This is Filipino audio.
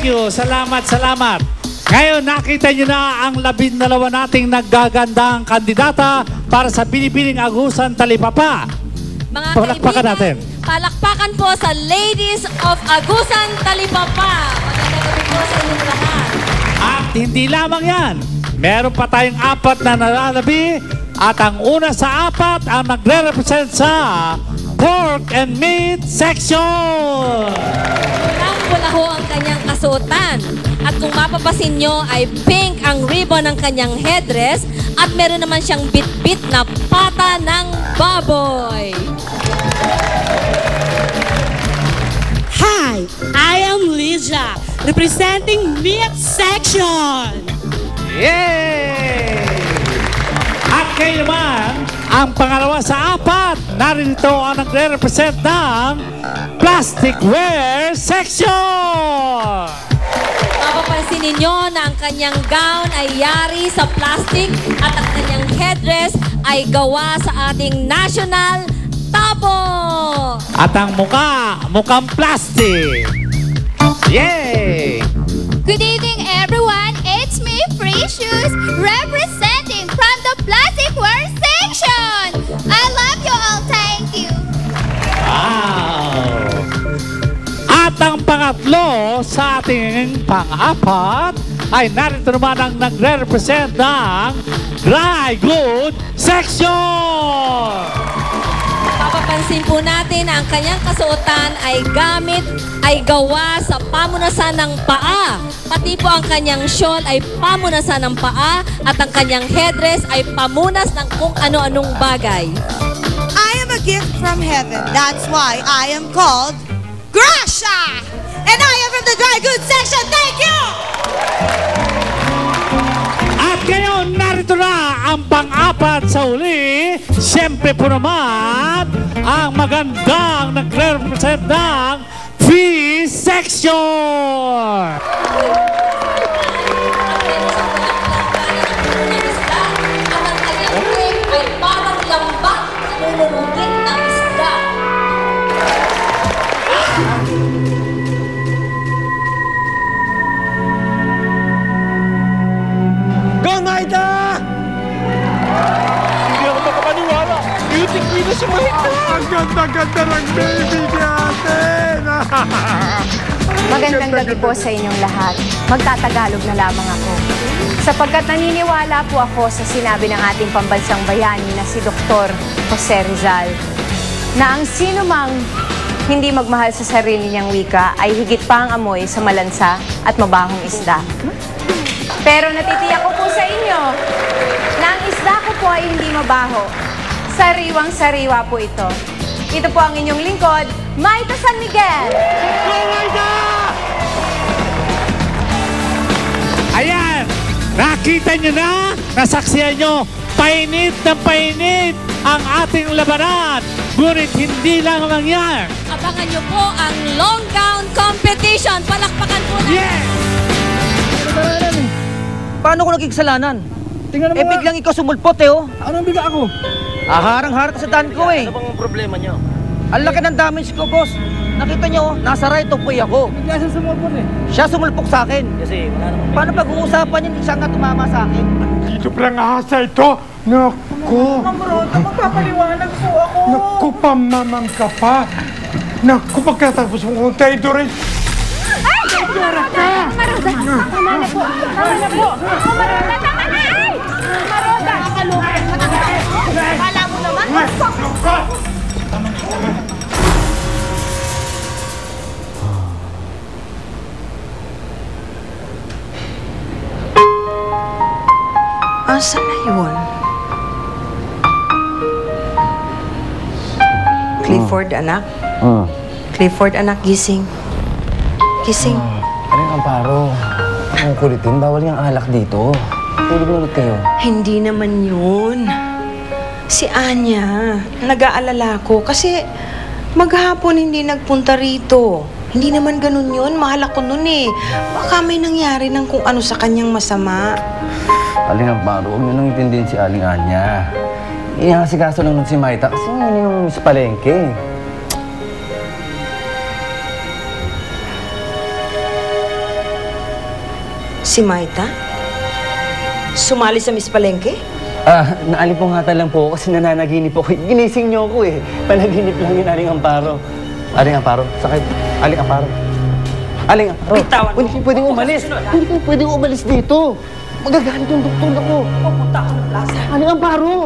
you. Salamat, salamat. Ngayon, nakita nyo na ang 12 nating naggagandang kandidata para sa Binibining Agusan Talipapa. Mga Palakpakan natin. Palakpakan po sa Ladies of Agusan Talipapa. Magandang gabi po sa inyong lahat. At hindi lamang yan. Meron pa tayong 4 na nalalabi. At ang una sa 4 ang nagre-represent sa Pork and Meat Section. Pulang-pula ho ang kanyang kasuotan. At kung mapapasin nyo ay pink ang ribbon ng kanyang headdress at meron naman siyang bit-bit na pata ng baboy. Hi, I am Liza, representing Meat Section. Yay! At kayo naman, ang pangalawa sa 4, narito ang nagre-represent ng Plasticware Section. Mapapansin ninyo na ang kanyang gown ay yari sa plastic at ang kanyang headdress ay gawa sa ating national tabo. At ang mukhang plastic. Yay! Good evening, everyone. It's me, Precious, representing from the Plasticware Section. I love you all. Thank you. Wow! At ang pangatlo sa ating pang-4 ay narito naman ang nagre-represent ng Dry Good Section. Papapansin po natin na ang kanyang kasuotan ay gawa sa pamunasan ng paa. Pati po ang kanyang shawl ay pamunasan ng paa at ang kanyang headdress ay pamunas ng kung ano-anong bagay. I am a gift from heaven. That's why I am called Grasha! And I am from the Dry Goods Section. Thank you! At ngayon, narito na ang pang-4 sa uli. Siyempre po naman, ang magandang nagre-represent ng Fish Section. Ang kanyang wig ay parang lambak na nunungkit ng isda. Go, Maida! Hindi ako makapaniwala. Beauty queen na si Maida. Ang ganda-ganda ng baby natin. Magandang gabi po sa inyong lahat. Magtatagalog na lamang ako. Sapagkat naniniwala po ako sa sinabi ng ating pambansang bayani na si Dr. Jose Rizal na ang sino mang hindi magmahal sa sarili niyang wika ay higit pa ang amoy sa malansa at mabahong isda. Pero natitiyak ko po sa inyo na ang isda ko po ay hindi mabaho. Sariwang-sariwa po ito. Ito po ang inyong lingkod, Maita San Miguel! Ayan! Nakita nyo na, nasaksihan nyo, painit na painit ang ating labanan. Ngunit hindi lang yan. Abangan nyo po ang long gown competition. Palakpakan po natin. Yeah! Paano ko naging kasalanan? Tingnan mo Eh, biglang ikaw sumulpot eh, oh. Anong biga ako? Harang-harang sa daan ko eh. Ano bang problema niyo? Ang laki ng damage ko, boss. Nakita niyo, nasa right of way ako. Bigla siya sumulpot eh. Siya sumulpok sa akin. Kasi wala namang... Paano pag-uusapan yun, isang nga tumama sa akin? Dito palang ahasa ito. Naku. Mamroda, magpapaliwanag po ako. Naku, pamamang ka pa. Naku, pagkatapos mong untay doon rin. Ay! Maroda! Maroda! Tama na po! Tama na po! Maroda! Tama na! Ay! Maroda! Kala mo naman? Asa na yun? Clifford, anak? Clifford, anak, gising. Gising. Ano yung Amparo? Ang kulitin, bawal yung alak dito. Tulog na ulit kayo. Hindi naman yun. Si Anya, nag-aalala ko kasi maghapon hindi nagpunta rito. Hindi naman ganun yun. Mahal ako nun eh. Baka may nangyari ng kung ano sa kanyang masama. Aling Amparo, huwag nyo nang intindihin si Aling Anya. Iasikaso lang nun si Maita kasi yun yung Miss Palengke. Si Maita? Sumali sa Miss Palengke? Naalipungatan lang po ako kasi nananaginip ako. Ginising niyo ako eh. Panaginip lang yun, Aling Amparo. Aling Amparo, sakit. Aling Amparo. Aling Amparo. Bitawan mo. Hindi kayo pwedeng umalis. Hindi kayo pwedeng umalis dito. Magagalit yung doktor ako. Pupunta ako ng plaza. Aling Amparo!